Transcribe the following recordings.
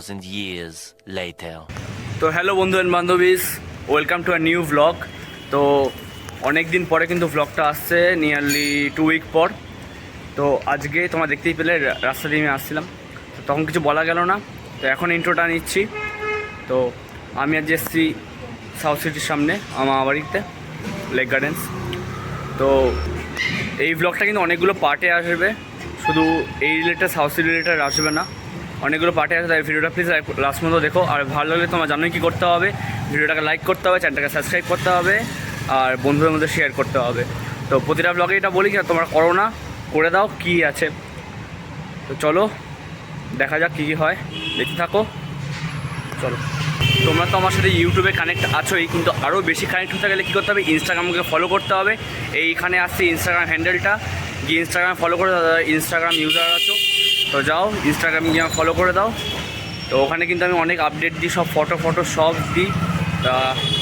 2,000 years later. তো hello বন্ধু and বান্ধবীস, welcome to a new blog. তো অনেক দিন পরে কিন্তু ব্লগটা আসছে, নিয়ারলি 2 উইক পর। তো আজকে তোমরা দেখতেই পেলে রাস্তা দিয়ে আমি আসছিলাম, তো তখন কিছু বলা গেল না, তো এখন ইন্ট্রোটা নিচ্ছি। তো আমি আজ এসেছি সাউথ সিটির সামনে আমার বাড়িতে, লেক গার্ডেন্স। তো এই ব্লগটা কিন্তু অনেকগুলো পার্টে আসবে, শুধু এই রিলেটেড সাউথ সিটি রিলেটেড আসবে না, অনেকগুলো পার্টে আসবে। তাই ভিডিওটা প্লিজ লাস্ট পর্যন্ত দেখো। আর ভালো লাগলে তোমরা জানোই কী করতে হবে, ভিডিওটাকে লাইক করতে হবে, চ্যানেলটাকে সাবস্ক্রাইব করতে হবে, আর বন্ধুদের মধ্যে শেয়ার করতে হবে। তো প্রতিটা ব্লগে এটা বলি কি, তোমরা করো না, করে দাও, কী আছে। তো চলো দেখা যাক কী কী হয়, দেখতে থাকো। চলো, তোমরা তো আমার সাথে ইউটিউবে কানেক্ট আছোই, কিন্তু আরও বেশি কানেক্ট হতে গেলে কী করতে হবে, ইনস্টাগ্রামকে ফলো করতে হবে। এইখানে আসছে ইনস্টাগ্রাম হ্যান্ডেলটা, গিয়ে ইনস্টাগ্রাম ফলো করে দাও। ইনস্টাগ্রাম ইউজার আছো তো যাও ইনস্টাগ্রামে গিয়ে ফলো করে দাও। তো ওখানে কিন্তু আমি অনেক আপডেট দিই, সব ফটো সব দিই। তা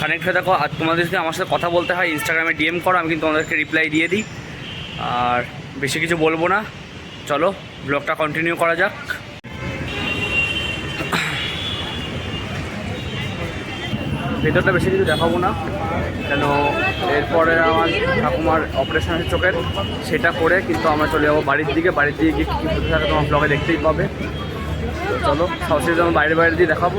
কানেক্ট হয়ে থাকো। আর তোমাদের যদি আমার সাথে কথা বলতে হয় ইনস্টাগ্রামে ডিএম করো, আমি কিন্তু তোমাদেরকে রিপ্লাই দিয়ে দিই। আর বেশি কিছু বলবো না, চলো ব্লগটা কন্টিনিউ করা যাক। ভেতরটা বেশি কিছু দেখাবো না, কেন এরপরে আমার ঠাকুমার অপারেশন আছে চোখের, সেটা করে কিন্তু আমরা চলে যাবো বাড়ির দিকে। বাড়ির দিকে গিয়ে কী হতে থাকে তোমার ব্লগে দেখতেই পাবে। তো চলো সাউথ সিটি আমি বাইরে দিয়ে দেখাবো।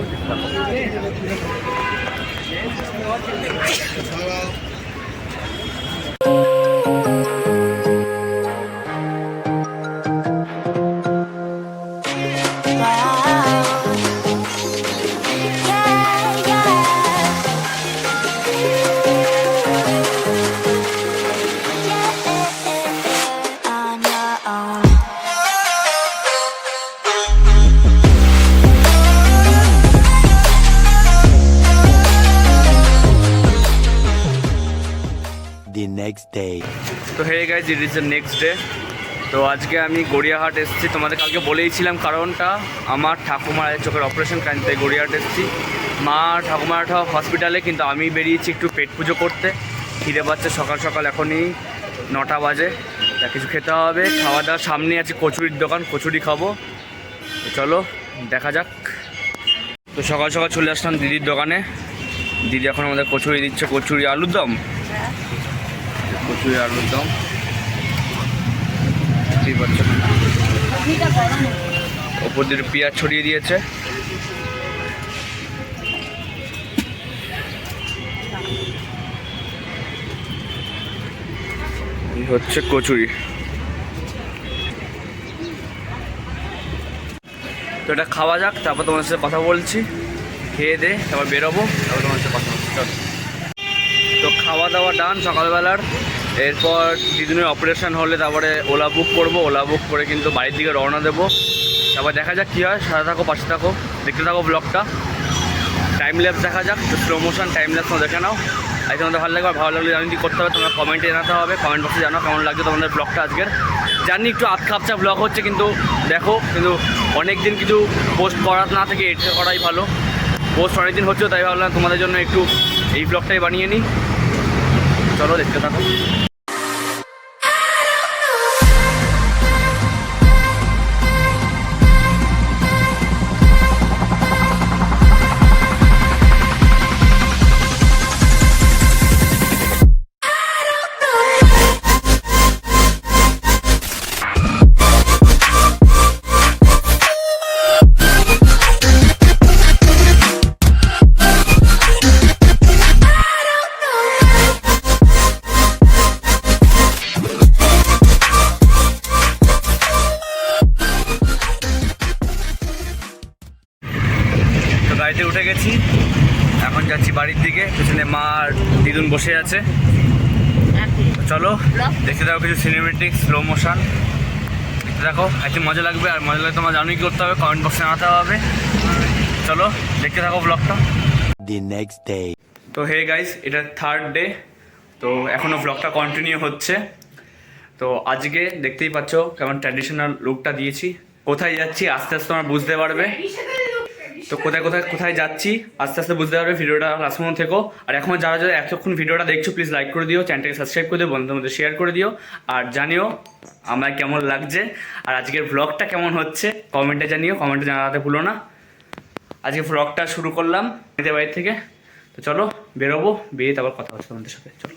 The next day. তো hey guys, it is the next day. তো আজকে আমি গড়িয়াহাট এসেছি, তোমাদের কালকে বলেইছিলাম কারণটা, আমার ঠাকুমার চোখের অপারেশন কারণ, তাই গড়িয়াহাট এসেছি। মা ঠাকুমারটা হসপিটালে, কিন্তু আমি বেরিয়েছি একটু পেট পুজো করতে। খিদে পাচ্ছে সকাল সকাল, এখনই 9টা বাজে, তা কিছু খেতে হবে। খাওয়া দাওয়ার সামনে আছে কচুরির দোকান, কচুরি খাবো। তো চলো দেখা যাক। তো সকাল সকাল চলে আসলাম দিদির দোকানে। দিদি এখন আমাদের কচুরি দিচ্ছে, কচুরি আলুর দম, কচুরি আলুর দম। বুঝতেই পারছো, ওপর দিয়ে পেঁয়াজ ছড়িয়ে দিয়েছে। এই হচ্ছে কচুরি। তো এটা খাওয়া যাক, তারপর তোমার সাথে কথা বলছি। খেয়ে দে তারপর বেরোবো, তারপর তোমার সাথে কথা বলছি। চলো, তো খাওয়া দাওয়া ডান সকালবেলার। এরপর দিদিনের অপারেশন হলে তারপরে ওলা বুক করবো, ওলা বুক করে কিন্তু বাড়ির দিকে রওনা দেবো। তারপর দেখা যাক কী হয়, সাথে থাকো, পাশে থাকো, দেখতে থাকো ব্লগটা। টাইম ল্যাপস দেখা যাক, স্লো মোশন টাইম ল্যাপস দেখে নাও। আর তোমাদের ভালো লাগবে, আর ভালো লাগলে জানি কী করতে হবে, তোমরা কমেন্টে জানাতে হবে, কমেন্ট বক্সে জানাও কেমন লাগছে তোমাদের ব্লগটা আজকের। জানি একটু আধখাপচা ব্লগ হচ্ছে, কিন্তু দেখো, কিন্তু অনেক দিন কিছু পোস্ট করা না থেকে এটা করাই ভালো। পোস্ট অনেক দিন হচ্ছে, তাই ভাবলাম তোমাদের জন্য একটু এই ব্লগটাই বানিয়ে নিই। চলো দেখতে থাকো। গাড়িতে উঠে গেছি, এখন যাচ্ছি বাড়ির দিকে। পেছনে মা আর দিদুন বসে আছে। চলো দেখতে থাকো কিছু সিনেমেটিক স্লো মোশন, দেখতে থাকো, একটু মজা লাগবে। আর মজা লাগলে তোমার জানোই কী করতে হবে, কমেন্ট বক্সে জানাতে হবে। চলো দেখতে থাকো ব্লগটা। The next day. তো হে গাইজ, এটা 3rd ডে। তো এখনও ব্লগটা কন্টিনিউ হচ্ছে। তো আজকে দেখতেই পাচ্ছ কেমন ট্র্যাডিশনাল লুকটা দিয়েছি। কোথায় যাচ্ছি আস্তে আস্তে তোমরা বুঝতে পারবে। তো কোথায় যাচ্ছি আস্তে আস্তে বুঝতে পারবে, ভিডিওটা লাস্ট পর্যন্ত থেকো। আর এখন যারা এতক্ষণ ভিডিওটা দেখছো প্লিজ লাইক করে দিও, চ্যানেলটাকে সাবস্ক্রাইব করে দিও, বন্ধুদের মধ্যে শেয়ার করে দিও। আর জানিও আমার কেমন লাগছে আর আজকের ব্লগটা কেমন হচ্ছে, কমেন্টে জানিও, কমেন্টে জানাতে ভুলো না। আজকে ব্লগটা শুরু করলাম নিজের বাড়ি থেকে। তো চলো বেরোবো, বেরিয়ে তারপর কথা হচ্ছে তোমাদের সাথে। চলো,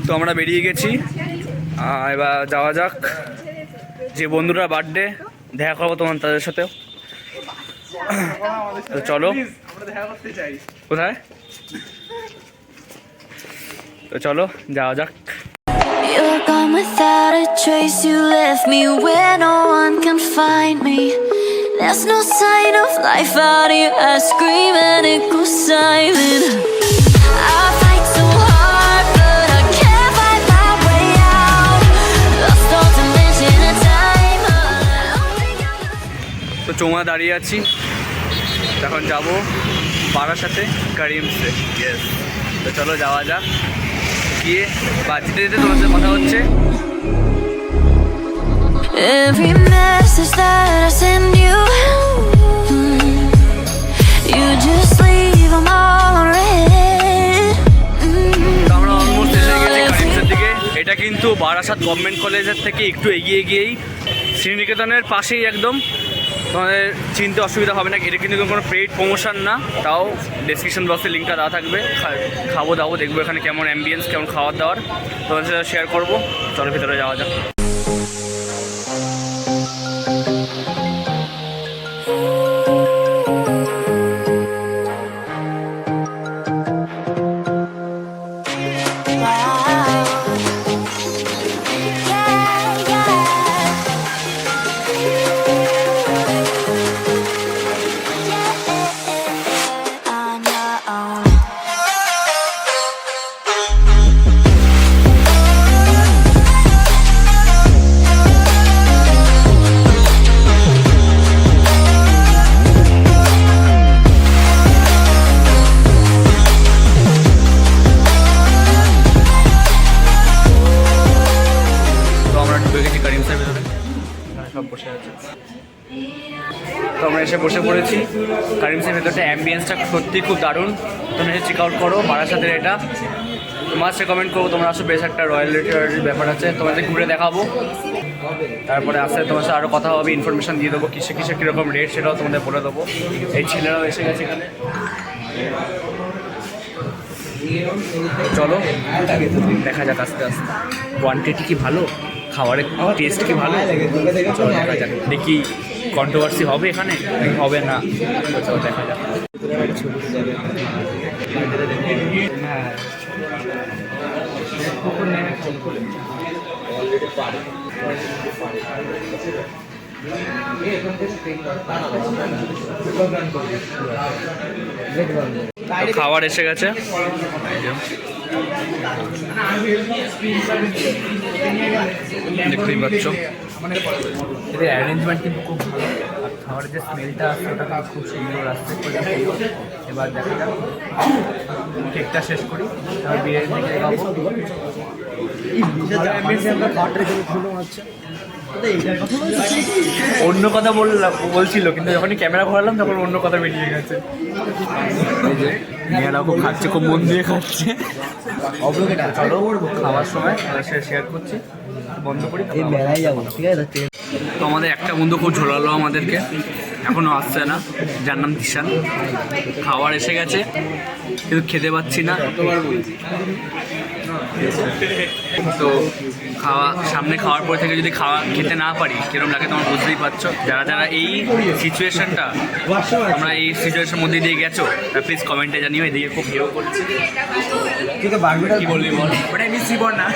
তো আমরা বেরিয়ে গেছি, এবার যাওয়া যাক। যে বন্ধুরা বার্থডে দেখা করবো তোমার তাদের সাথেও। তো চলো, কোথায়? তো চলো যাওয়া যাক। You're gone without a trace. You left me where no one can find me. There's no sign of life out here. I scream and it goes silent. I fight so hard, but I can't find my way out. Lost all dimension and time. তো চৌমা দাঁড়িয়ে আছি, এখন যাবো বারাসাতে কারিমসে। Yes, তো চলো যাওয়া যাক। গিয়ে বা যেতে যেতে তোমার সাথে কথা হচ্ছে। Every message that I send you, you just leave them all on red. তো আমরা অলমোস্ট এসে গেছি কারিমসের দিকে। এটা কিন্তু বারাসাত গভর্নমেন্ট কলেজের থেকে একটু এগিয়ে গিয়েই শ্রীনিকেতনের পাশেই একদম। তোমাদের চিনতে অসুবিধা হবে না। এটা কিন্তু কোনো পেইড প্রমোশন না, তাও ডেসক্রিপশন বক্সে লিঙ্কটা দেওয়া থাকবে। খাবো দাবো, দেখবো এখানে কেমন অ্যাম্বিয়েন্স, কেমন খাওয়ার দাওয়ার, তোমাদের সাথে শেয়ার করবো। চলো ভিতরে যাওয়া যাক। তো আমরা এসে বসে পড়েছি কারিমসের ভেতরটা। অ্যাম্বিয়েন্সটা সত্যি খুব দারুণ। তোমরা এসে চেক আউট করো বারাসাতের। এটা মাস্ট রেকমেন্ড করবো, তোমরা আসো। বেশ একটা রয়্যালিটির ব্যাপার আছে, তোমাদের ঘুরে দেখাবো। তারপরে আসতে তোমার সাথে আরও কথা হবে, ইনফরমেশান দিয়ে দেবো কিসে কিসে কীরকম রেট সেটাও তোমাদের বলে দেবো। এই ছেলেরাও এসে গেছে এখানে। চলো দেখা যাক আস্তে আস্তে কোয়ান্টিটি কি ভালো, খাবারের টেস্ট কি ভালো। চলো দেখা যাক, দেখি কন্ট্রোভার্সি হবে এখানে নাকি হবে না। চলো দেখা যাক। খাবার এসে গেছে, দেখতেই পাচ্ছ। এদের অ্যারেঞ্জমেন্ট কিন্তু খুব ভালো, আর খাবারের যে স্মেলটা আসছে ওটা কিন্তু খুব সুন্দর আসছে। এবার দেখা যাক, কেকটা শেষ করি, তারপর বিরিয়ানি থেকে খাবো। অন্য কথা বলছিল, কিন্তু যখনই ক্যামেরা ঘোরালাম তখন অন্য কথা বেরিয়ে গেছে। মেয়েরা খুব খাচ্ছে, খুব মন দিয়ে খাচ্ছে। চলো খাওয়ার সময় শেয়ার করছি, বন্ধ করি মেলায় যাবো, ঠিক আছে। তো আমাদের একটা বন্ধু খুব ঝোলালো আমাদেরকে, এখনো আসছে না, যার নাম দিশান। খাবার এসে গেছে কিন্তু খেতে পাচ্ছি না। তো সামনে খাওয়ার পর থেকে যদি খেতে না পারি কিরকম লাগে তোমার বুঝতেই পারছো। যারা যারা এই সিচুয়েশনটা, তোমরা এই সিচুয়েশনের মধ্যে দিয়ে গেছো, তা প্লিজ কমেন্টে জানিও। এদিকে খুব হেও করছে, কি বলবি বল। না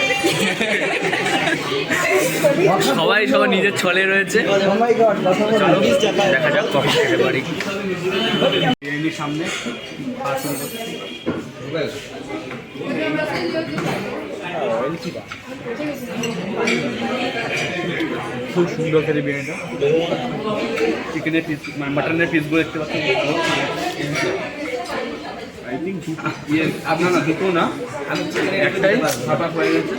সবাই নিজের ছলে রয়েছে। চলো দেখা যাক কখন খেতে পারি। বিরিয়ানির সামনে খুব সুন্দর খেতে বিরিয়ানিটা। চিকেনের পিস মানে মাটনের পিসগুলো দেখতে পাচ্ছি। আই থিঙ্ক আপনার না দুটো না, একটাই হাফ হাফ হয়ে গেছে,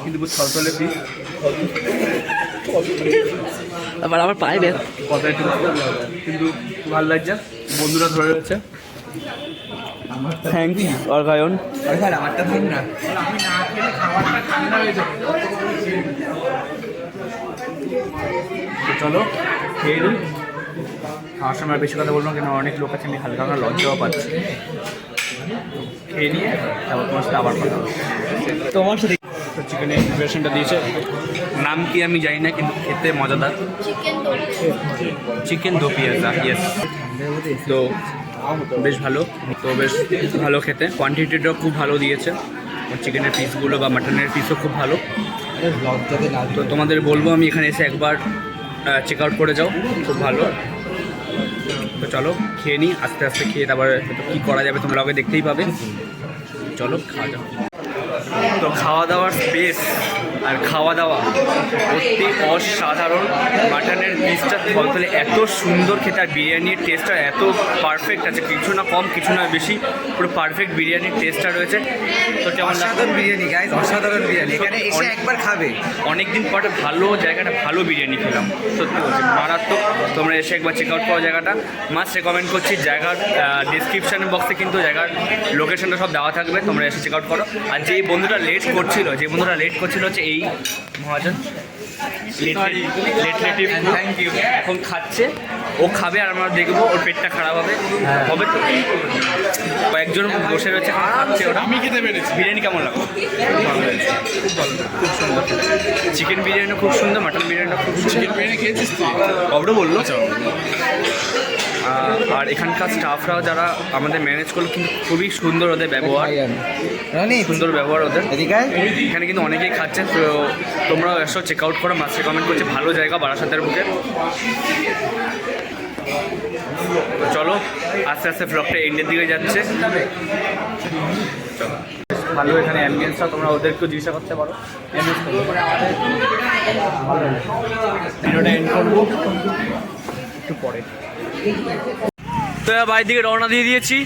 কিন্তু থলথলে পিস। আবার আমার পায়ে দেখ কথা একটু, কিন্তু ভালো লাগছে। বন্ধুরা ধরে রয়েছে। থ্যাংক ইউ অর্গায়ন। আমারটা থাক না, আমি না খেলে খাবারটা ঠান্ডা হয়ে যাবে। চলো খেয়ে নিই। খাওয়ার সময় আর বেশি কথা বলবো না, কেন অনেক লোক আছে, আমি হালকা হালকা লজ্জাও পাচ্ছি। খেয়ে নিয়ে তারপর তোমার সাথে আবার কথা হবে। তোমার সাথে চিকেনের প্রিপারেশনটা দিয়েছে, নাম কি আমি জানি না, কিন্তু খেতে মজাদার। চিকেন দো পিয়াজা, ইয়েস। তো বেশ ভালো, তো বেশ ভালো খেতে, কোয়ান্টিটিটাও খুব ভালো দিয়েছে। চিকেনের পিসগুলো বা মাটনের পিসও খুব ভালো। তো তোমাদের বলবো আমি এখানে এসে একবার চেক আউট করে যাও, খুব ভালো। তো চলো খেয়ে নিই, আস্তে আস্তে খেয়ে তারপরে কী করা যাবে তোমরা আগে দেখতেই পাবে। চলো খাওয়া যাও। তো খাওয়া দাওয়ার স্পেস আর খাওয়া দাওয়া সত্যি অসাধারণ। মাটনের পিসটা থলথলে এত সুন্দর খেতে, আর বিরিয়ানির টেস্টটা এত পারফেক্ট আছে, কিছু না কম কিছু না বেশি, পুরো পারফেক্ট বিরিয়ানির টেস্টটা রয়েছে। তো কেমন অসাধারণ বিরিয়ানি গাইস, অসাধারণ বিরিয়ানি। এখানে এসে একবার খাবে। অনেকদিন পরে ভালো জায়গাটা, ভালো বিরিয়ানি খেলাম, সত্যি বলছি মারাত্মক। তোমরা এসে একবার চেক আউট করো জায়গাটা, মাস্ট রেকমেন্ড করছি। জায়গার ডিসক্রিপশন বক্সে কিন্তু জায়গার লোকেশনটা সব দেওয়া থাকবে, তোমরা এসে চেক আউট করো। আর যেই বন্ধুটা লেট করছিল হচ্ছে এই মহাজন, থ্যাংক ইউ। এখন খাচ্ছে, ও খাবে আর আমরা দেখবো ওর পেটটা খারাপ হবে হবে তো। কয়েকজন বসে রয়েছে, খাচ্ছে ওরা। আমি খেতে পেরেছি। বিরিয়ানি কেমন লাগলো? খুব ভালো, খুব সুন্দর। চিকেন বিরিয়ানিও খুব সুন্দর, মাটন বিরিয়ানিটা খুব সুন্দর। চিকেন বিরিয়ানি খেয়েছিস তুই? কবরও বললো। আর এখানকার স্টাফরাও যারা আমাদের ম্যানেজ করলো কিন্তু খুবই সুন্দর, ওদের ব্যবহার সুন্দর ব্যবহার ওদের। এখানে কিন্তু অনেকেই খাচ্ছে, তো তোমরাও এসো, চেক আউট করো, মাস্টার কমেন্ট করছে। ভালো জায়গা বারাসাতের বুকে। তো চলো আস্তে আস্তে ব্লগটা এন্ডের দিকে যাচ্ছে। চলো, ভালো এখানে অ্যাম্বিয়েন্সটা, তোমরা ওদেরকেও জিজ্ঞাসা করতে পারো। ভিডিওটা এন্ড করবো একটু পরে। তো বাড়ির দিকে রওনা দিয়ে দিয়েছি।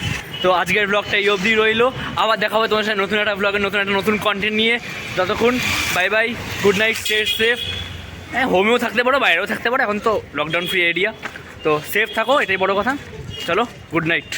তো আজকের ব্লগটা এই অবধি রইলো, আবার দেখা হবে তোমার সাথে নতুন একটা ব্লগে, নতুন কন্টেন্ট নিয়ে। ততক্ষণ bye bye, good night, stay safe. হ্যাঁ, হোমেও থাকতে পারো, বাইরেও থাকতে পারো, এখন তো লকডাউন ফ্রি এরিয়া, তো সেফ থাকো, এটাই বড় কথা। চলো, গুড নাইট।